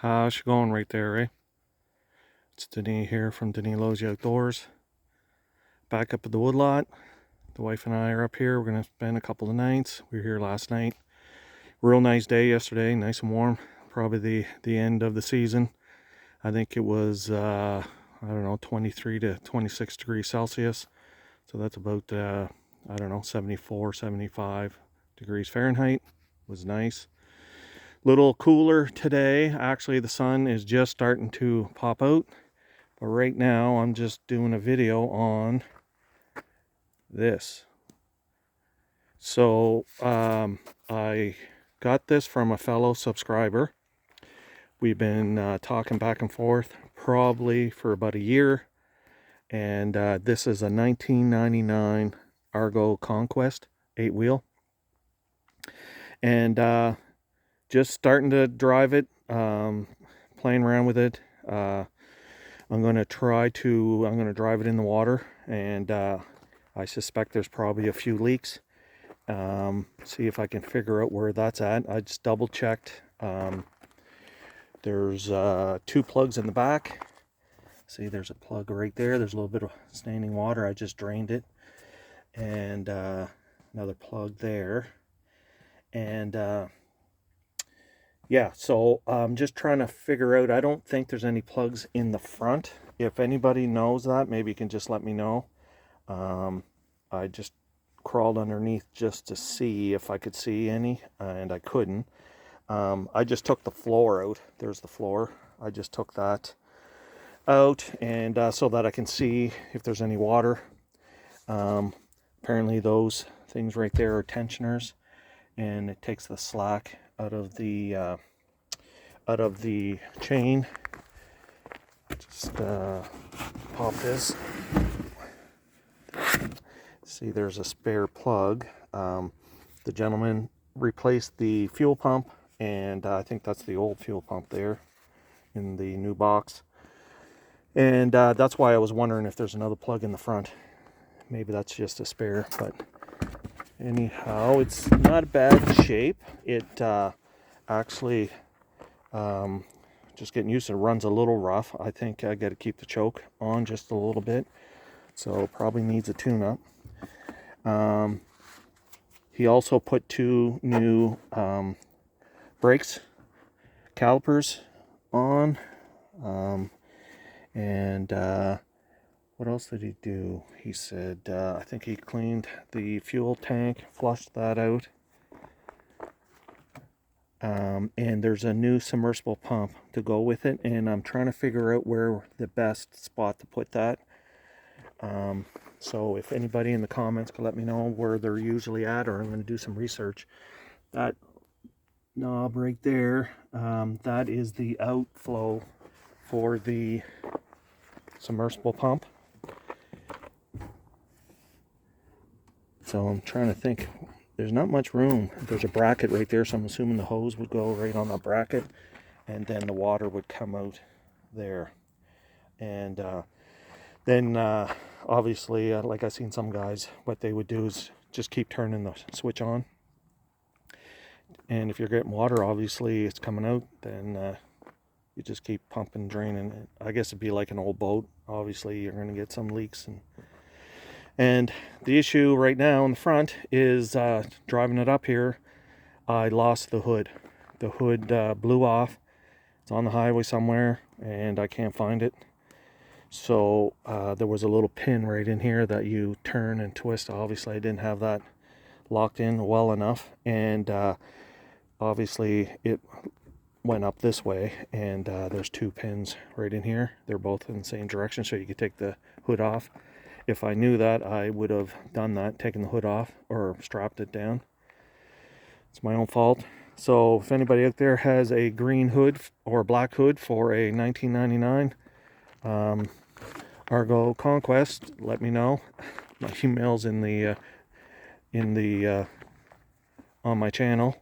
How's she going right there, eh? It's Denis here from Denis Loves You Outdoors. Back up at the woodlot. The wife and I are up here. We're going to spend a couple of nights. We were here last night. Real nice day yesterday, nice and warm. Probably the end of the season. I think it was, I don't know, 23 to 26 degrees Celsius. So that's about, 74, 75 degrees Fahrenheit. It was nice. Little cooler today. Actually, the sun is just starting to pop out. But right now, I'm just doing a video on this. So, I got this from a fellow subscriber. We've been talking back and forth probably for about a year. And this is a 1999 Argo Conquest 8-wheel. And just starting to drive it, playing around with it. I'm going to drive it in the water, and I suspect there's probably a few leaks. See if I can figure out where that's at. I just double checked. There's 2 plugs in the back. See, there's a plug right there. There's a little bit of standing water. I just drained it. And another plug there. And yeah, so I'm just trying to figure out. I don't think there's any plugs in the front. If anybody knows that, maybe you can just let me know. I just crawled underneath just to see if I could see any, and I couldn't. I just took the floor out. There's the floor. I just took that out, and so that I can see if there's any water. Apparently those things right there are tensioners, and it takes the slack out of the chain. Just pop this. See, there's a spare plug. The gentleman replaced the fuel pump, and I think that's the old fuel pump there in the new box. And that's why I was wondering if there's another plug in the front. Maybe that's just a spare, but anyhow, it's not a bad shape. It actually, just getting used to it, runs a little rough. I think I got to keep the choke on just a little bit, so probably needs a tune-up. He also put 2 new brakes calipers on, and what else did he do? He said I think he cleaned the fuel tank, flushed that out. And there's a new submersible pump to go with it, and I'm trying to figure out where the best spot to put that. So if anybody in the comments could let me know where they're usually at, or I'm going to do some research. That knob right there, that is the outflow for the submersible pump. So I'm trying to think. There's not much room. There's a bracket right there, so I'm assuming the hose would go right on that bracket, and then the water would come out there. And then obviously, like I've seen some guys, what they would do is just keep turning the switch on. And if you're getting water, obviously it's coming out, then you just keep pumping, draining. I guess it'd be like an old boat. Obviously, you're going to get some leaks. And the issue right now in the front is driving it up here, I lost the hood. The hood blew off. It's on the highway somewhere, and I can't find it. So there was a little pin right in here that you turn and twist. Obviously, I didn't have that locked in well enough, and obviously it went up this way, and there's 2 pins right in here. They're both in the same direction, so you could take the hood off. If I knew that, I would have done that, taken the hood off or strapped it down. It's my own fault. So if anybody out there has a green hood or black hood for a 1999 Argo Conquest, let me know. My email's in the on my channel,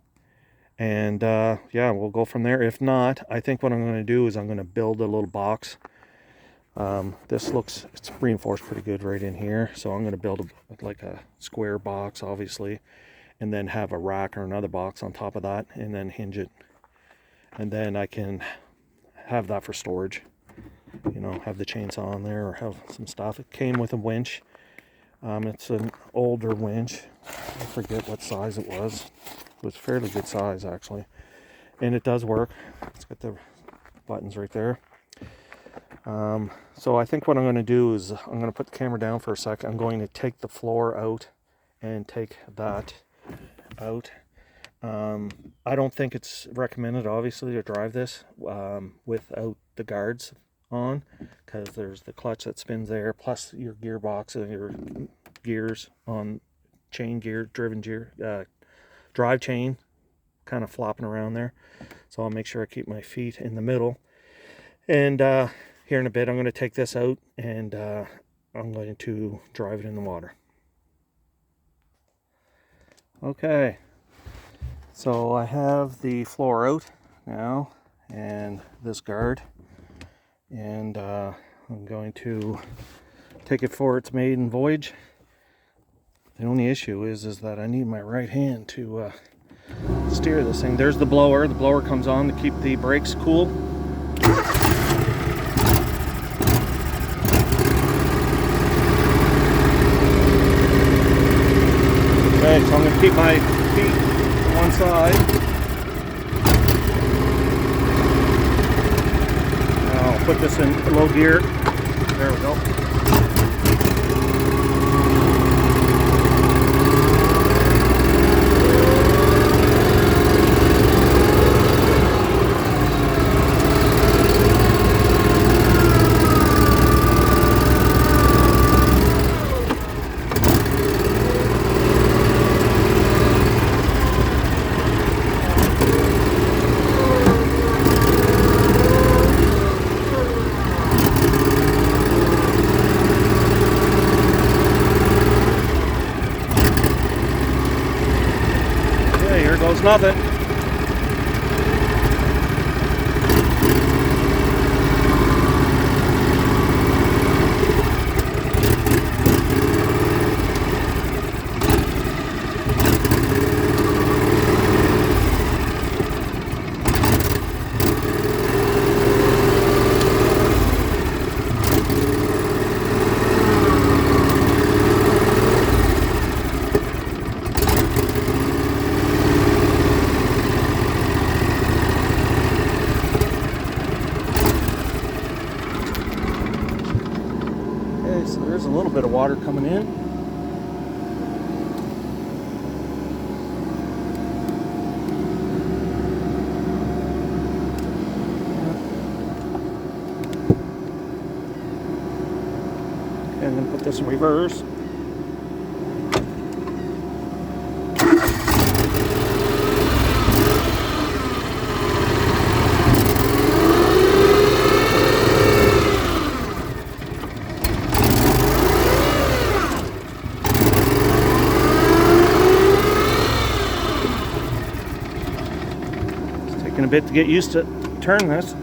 and yeah, we'll go from there. If not, I think what I'm going to do is I'm going to build a little box. It's reinforced pretty good right in here, so I'm going to build like a square box, obviously, and then have a rack or another box on top of that, and then hinge it, and then I can have that for storage. You know, have the chainsaw on there or have some stuff. It came with a winch. It's an older winch. I forget what size it was. It was fairly good size actually. And it does work. It's got the buttons right there. So I think what I'm going to do is I'm going to put the camera down for a second. I'm going to take the floor out and take that out. I don't think it's recommended, obviously, to drive this without the guards on, because there's the clutch that spins there, plus your gearbox and your gears on chain gear, drive chain kind of flopping around there. So I'll make sure I keep my feet in the middle. And here in a bit I'm going to take this out and I'm going to drive it in the water. Okay, so I have the floor out now and this guard, and I'm going to take it for its maiden voyage. The only issue is that I need my right hand to steer this thing. There's the blower. The blower comes on to keep the brakes cool. Okay, so I'm going to keep my feet to one side. Now I'll put this in low gear. There we go. Goes nothing. So there's a little bit of water coming in. And then put this in reverse. A bit to get used to turn this.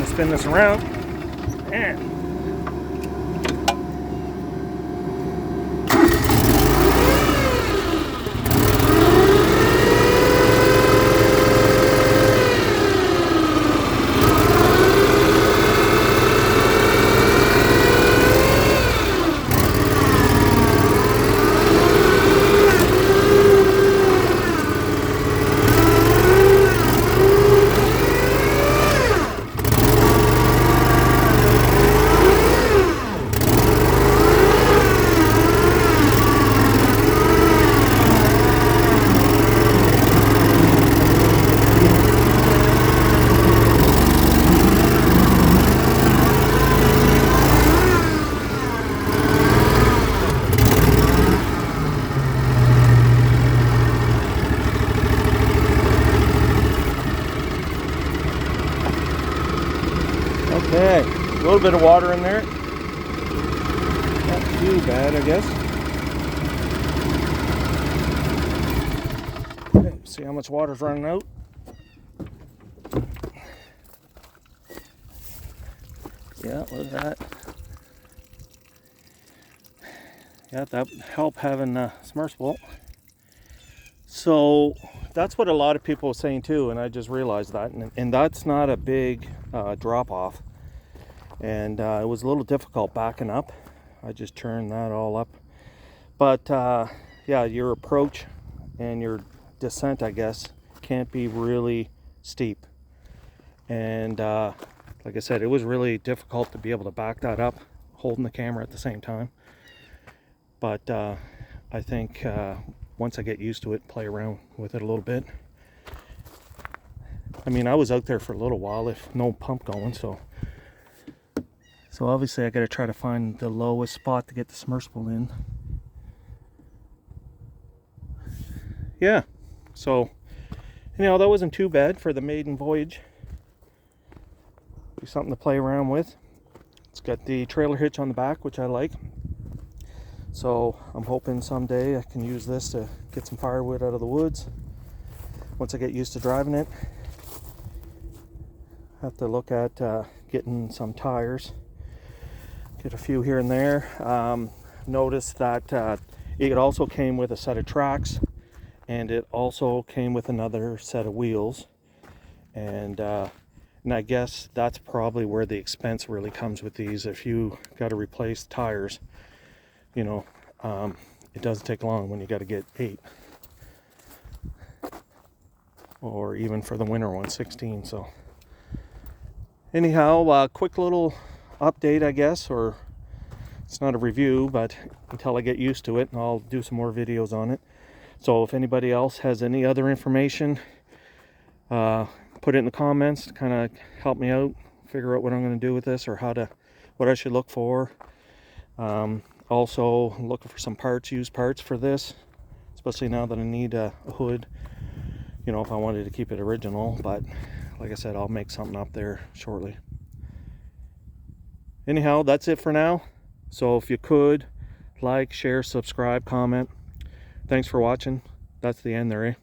Spin this around and little bit of water in there. Not too bad, I guess. Okay, see how much water's running out. Yeah, look at that. Yeah, that would help having a submersible. So that's what a lot of people are saying too, and I just realized that. And that's not a big drop off. And it was a little difficult backing up. I just turned that all up. But yeah, your approach and your descent, I guess, can't be really steep. And like I said, it was really difficult to be able to back that up, holding the camera at the same time. But I think once I get used to it, play around with it a little bit. I mean, I was out there for a little while, if no pump going, so obviously I got to try to find the lowest spot to get the submersible in. Yeah, so anyhow, that wasn't too bad for the maiden voyage. Be something to play around with. It's got the trailer hitch on the back, which I like. So I'm hoping someday I can use this to get some firewood out of the woods. Once I get used to driving it, I have to look at getting some tires. Get a few here and there. Notice that it also came with a set of tracks, and it also came with another set of wheels. And I guess that's probably where the expense really comes with these. If you got to replace tires, you know, it doesn't take long when you got to get 8, or even for the winter one, 16. So anyhow, quick little update, I guess, or it's not a review, but until I get used to it, I'll do some more videos on it. So if anybody else has any other information, put it in the comments to kind of help me out, figure out what I'm going to do with this, or what I should look for. Also looking for some parts, used parts for this, especially now that I need a hood, you know, if I wanted to keep it original. But like I said, I'll make something up there shortly. Anyhow, that's it for now. So if you could like, share, subscribe, comment. Thanks for watching. That's the end there, eh?